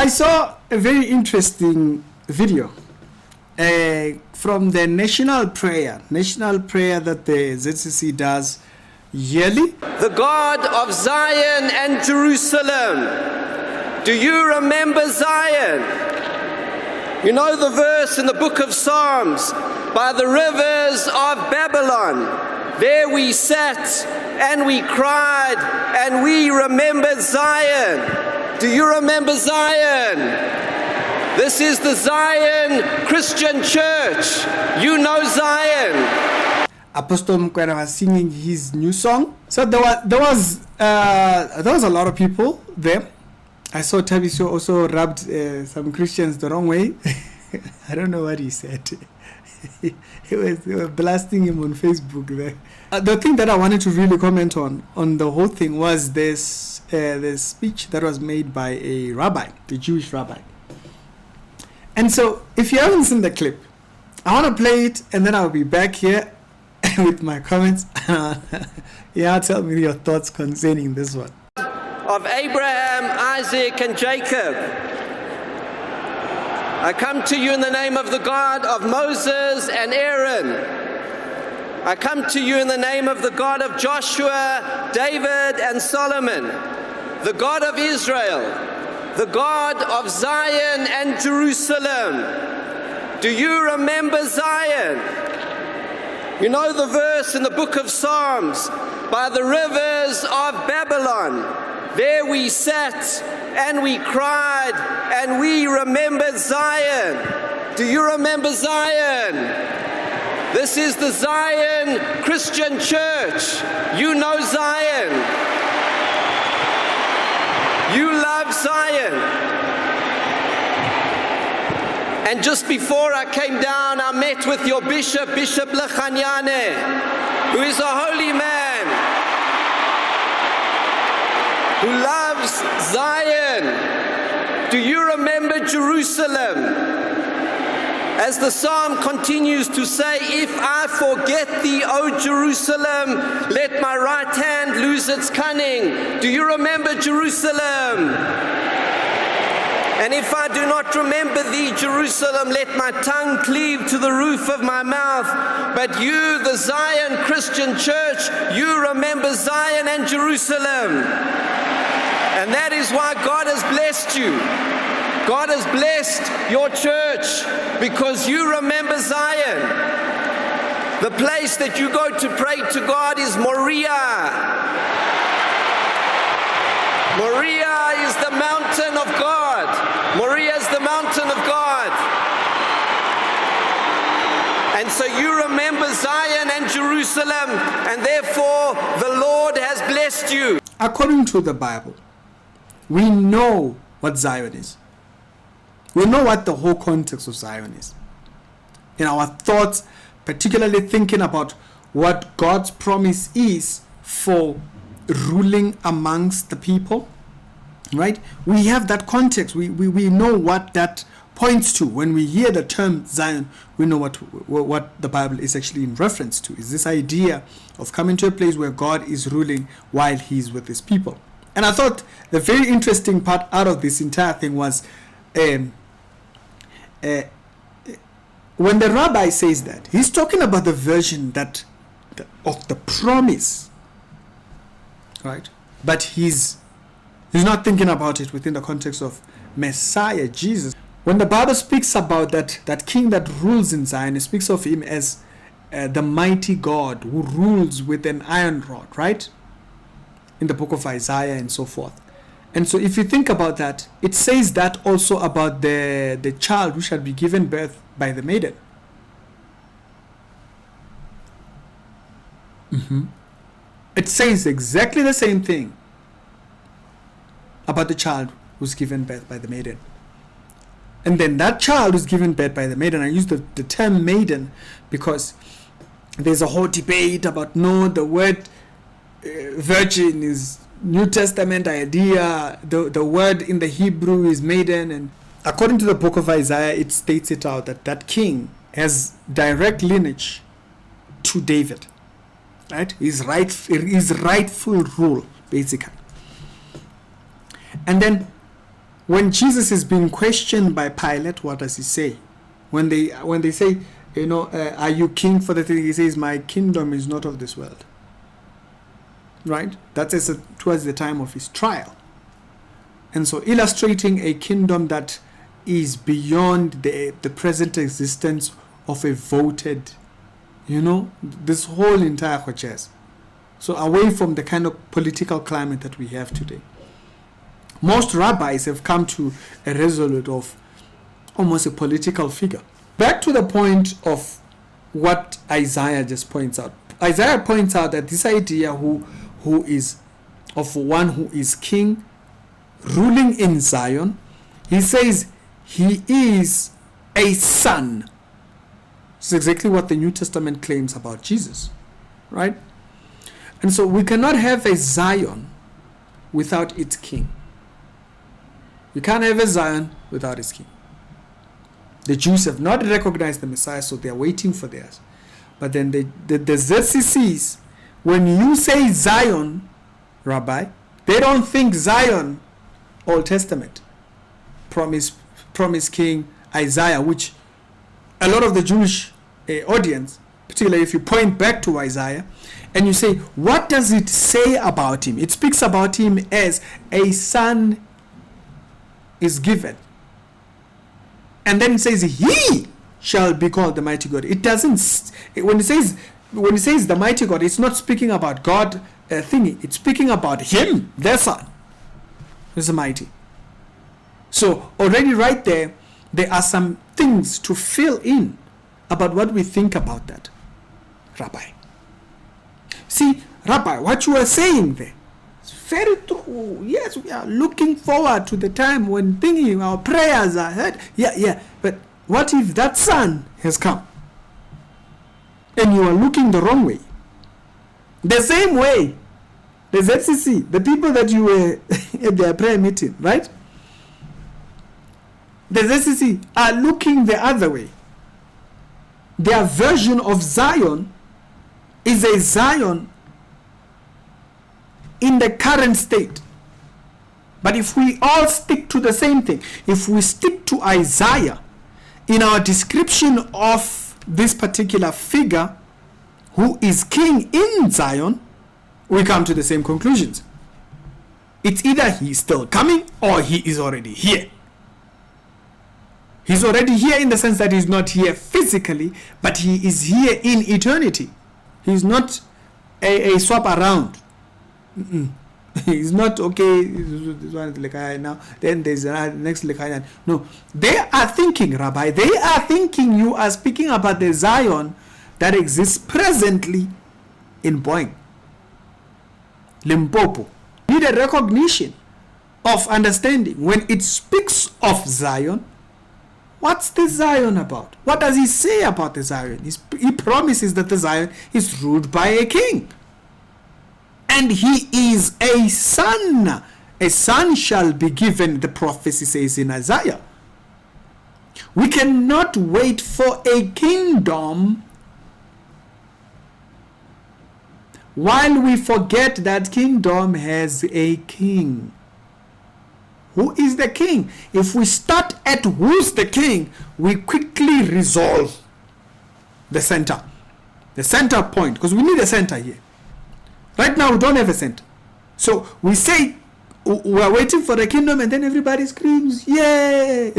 I saw a very interesting video from the national prayer that the ZCC does yearly. The God of Zion and Jerusalem. Do you remember Zion? You know the verse in the book of Psalms, by the rivers of Babylon, there we sat and we cried and we remembered Zion. Do you remember Zion? This is the Zion Christian Church. You know Zion. Apostle Mkwena was singing his new song. So there was a lot of people there. I saw Tabiso also rubbed some Christians the wrong way. I don't know what he said. They were blasting him on Facebook there. The thing that I wanted to really comment on the whole thing was this speech that was made by a rabbi, the Jewish rabbi. And so, if you haven't seen the clip, I want to play it, and then I'll be back here with my comments. Tell me your thoughts concerning this one. Of Abraham, Isaac, and Jacob, I come to you in the name of the God of Moses and Aaron. I come to you in the name of the God of Joshua, David, and Solomon, the God of Israel, the God of Zion and Jerusalem. Do you remember Zion? You know the verse in the book of Psalms, by the rivers of Babylon, there we sat and we cried and we remembered Zion. Do you remember Zion? This is the Zion Christian Church. You know Zion. You love Zion. And just before I came down, I met with your bishop, Bishop Lechanyane, who is a holy man, who loves Zion. Do you remember Jerusalem? As the psalm continues to say, if I forget thee, O Jerusalem, let my right hand lose its cunning. Do you remember Jerusalem? And if I do not remember thee, Jerusalem, let my tongue cleave to the roof of my mouth. But you, the Zion Christian Church, you remember Zion and Jerusalem. And that is why God has blessed you. God has blessed your church because you remember Zion. The place that you go to pray to God is Moriah. Moriah is the mountain of God. Moriah is the mountain of God. And so you remember Zion and Jerusalem, and therefore the Lord has blessed you. According to the Bible, we know what Zion is. We know what the whole context of Zion is. In our thoughts, particularly thinking about what God's promise is for ruling amongst the people, right? We have that context. We know what that points to. When we hear the term Zion, we know what the Bible is actually in reference to. Is this idea of coming to a place where God is ruling while He's with His people. And I thought the very interesting part out of this entire thing was when the rabbi says that, he's talking about the version of the promise, right? But he's not thinking about it within the context of Messiah, Jesus. When the Bible speaks about that king that rules in Zion, it speaks of him as the mighty God who rules with an iron rod, right? In the book of Isaiah and so forth. And so if you think about that, it says that also about the child who shall be given birth by the maiden. It says exactly the same thing about the child who's given birth by the maiden. And then that child who's given birth by the maiden, I use the term maiden because there's a whole debate about the word virgin is New Testament idea. The word in the Hebrew is maiden, and according to the book of Isaiah, it states it out that king has direct lineage to David, right? His rightful rule, basically. And then when Jesus is being questioned by Pilate, what does he say? When they say, are you king for the thing? He says, my kingdom is not of this world. Right? That's towards the time of his trial. And so illustrating a kingdom that is beyond the present existence of a voted, this whole entire Choches. So away from the kind of political climate that we have today. Most rabbis have come to a resolute of almost a political figure. Back to the point of what Isaiah just points out. Isaiah points out that this idea who is of one who is king, ruling in Zion, he says he is a son. It's exactly what the New Testament claims about Jesus, right? And so we cannot have a Zion without its king. You can't have a Zion without its king. The Jews have not recognized the Messiah, so they are waiting for theirs. But then the ZCCs, when you say Zion, Rabbi, they don't think Zion, Old Testament, promise King Isaiah, which a lot of the Jewish audience, particularly if you point back to Isaiah, and you say, what does it say about him? It speaks about him as a son is given. And then it says, he shall be called the mighty God. It doesn't, when it says the mighty God, it's not speaking about God thingy. It's speaking about him, their son, who's the mighty. So already right there are some things to fill in about what we think about that, Rabbi. See, Rabbi, what you are saying there, it's very true. Yes, we are looking forward to the time when thinking our prayers are heard. Yeah. But what if that son has come and you are looking the wrong way? The same way, the ZCC, the people that you were at their prayer meeting, right? The ZCC are looking the other way. Their version of Zion is a Zion in the current state. But if we all stick to the same thing, if we stick to Isaiah in our description of this particular figure who is king in Zion, we come to the same conclusions. It's either he is still coming or he is already here. He's already here in the sense that he's not here physically, but he is here in eternity. He's not a swap around. He's not, okay, this one is Lekaya now, then there's another next Lekaya. No, they are thinking, Rabbi, they are thinking you are speaking about the Zion that exists presently in Boeing, Limpopo. Need a recognition of understanding. When it speaks of Zion, what's the Zion about? What does he say about the Zion? He promises that the Zion is ruled by a king. And he is a son. A son shall be given, the prophecy says in Isaiah. We cannot wait for a kingdom while we forget that kingdom has a king. Who is the king? If we start at who's the king, we quickly resolve the center point, because we need a center here. Right now we don't have a center. So we say we are waiting for the kingdom, and then everybody screams, yay!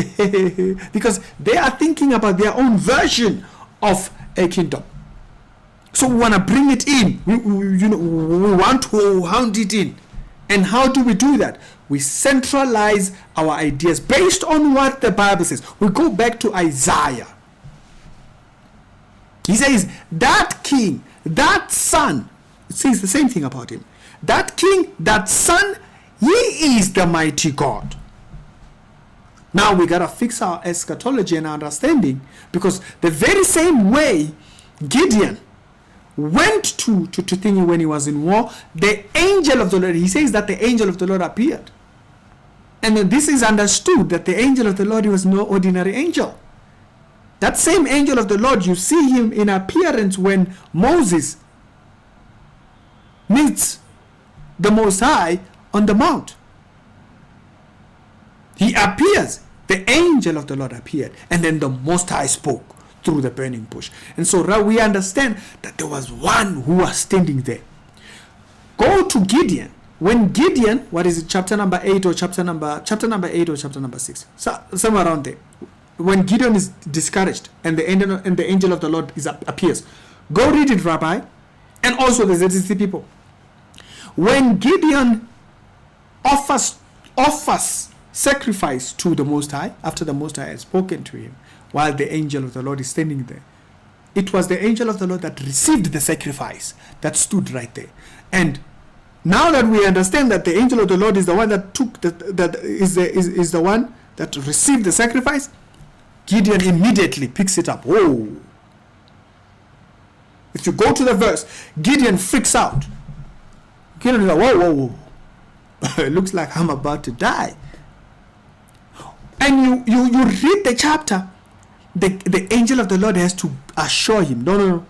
Because they are thinking about their own version of a kingdom. So we want to bring it in. We want to hound it in. And how do we do that? We centralize our ideas based on what the Bible says. We go back to Isaiah. He says, that king, that son, it says the same thing about him. That king, that son, he is the mighty God. Now we got to fix our eschatology and our understanding, because the very same way Gideon went to thingy when he was in war, the angel of the Lord, he says that the angel of the Lord appeared. And then this is understood that the angel of the Lord was no ordinary angel. That same angel of the Lord, you see him in appearance when Moses meets the Most High on the mount. He appears. The angel of the Lord appeared. And then the Most High spoke through the burning bush. And so we understand that there was one who was standing there. Go to Gideon. When Gideon, what is it, chapter number 8 or chapter number 8 or chapter number 6? So, somewhere around there. When Gideon is discouraged and the angel of the Lord appears. Go read it, Rabbi. And also the ZCC people. When Gideon offers sacrifice to the Most High, after the Most High has spoken to him, while the angel of the Lord is standing there, it was the angel of the Lord that received the sacrifice, that stood right there. And now that we understand that the angel of the Lord is the one that is the one that received the sacrifice, Gideon immediately picks it up. Whoa! If you go to the verse, Gideon freaks out. Gideon is like, whoa. It looks like I'm about to die. And you read the chapter, the angel of the Lord has to assure him, no,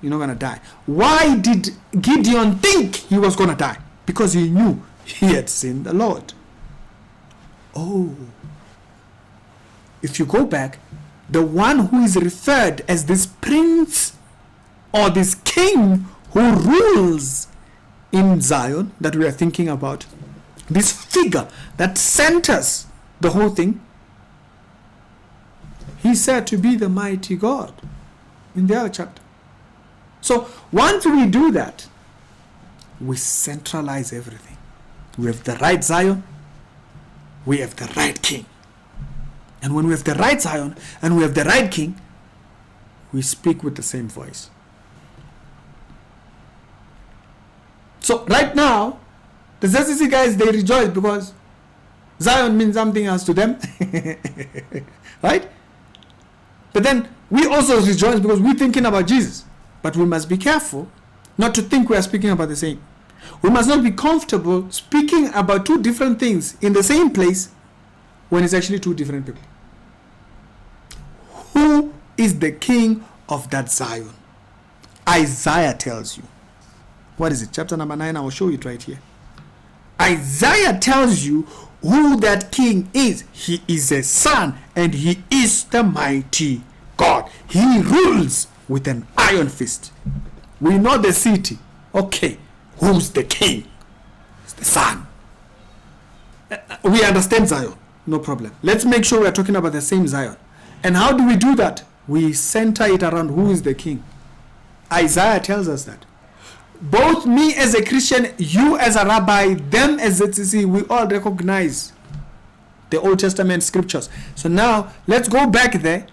you're not going to die. Why did Gideon think he was going to die? Because he knew he had seen the Lord. Oh. If you go back, the one who is referred as this prince or this king who rules in Zion that we are thinking about, this figure that centers the whole thing, he's said to be the mighty God in the other chapter. So once we do that, we centralize everything. We have the right Zion, we have the right king. And when we have the right Zion and we have the right king, we speak with the same voice. So right now, the ZCC guys, they rejoice because Zion means something else to them. Right? But then we also rejoice because we're thinking about Jesus. But we must be careful not to think we are speaking about the same. We must not be comfortable speaking about two different things in the same place when it's actually two different people. Who is the king of that Zion? Isaiah tells you. What is it? Chapter number 9. I will show it right here. Isaiah tells you who that king is. He is a son and he is the mighty God. He rules with an iron fist. We know the city. Okay, who's the king? It's the son. We understand Zion. No problem. Let's make sure we are talking about the same Zion. And how do we do that? We center it around who is the king. Isaiah tells us that. Both me as a Christian, you as a rabbi, them as ZCC, we all recognize the Old Testament scriptures. So now, let's go back there.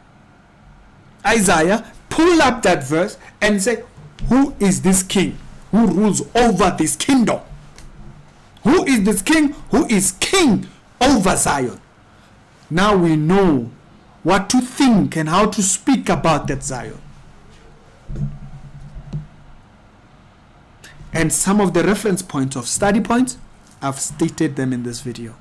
Isaiah, pull up that verse and say, who is this king who rules over this kingdom? Who is this king who is king over Zion? Now we know what to think and how to speak about that Zion. And some of the reference points of study points, I've stated them in this video.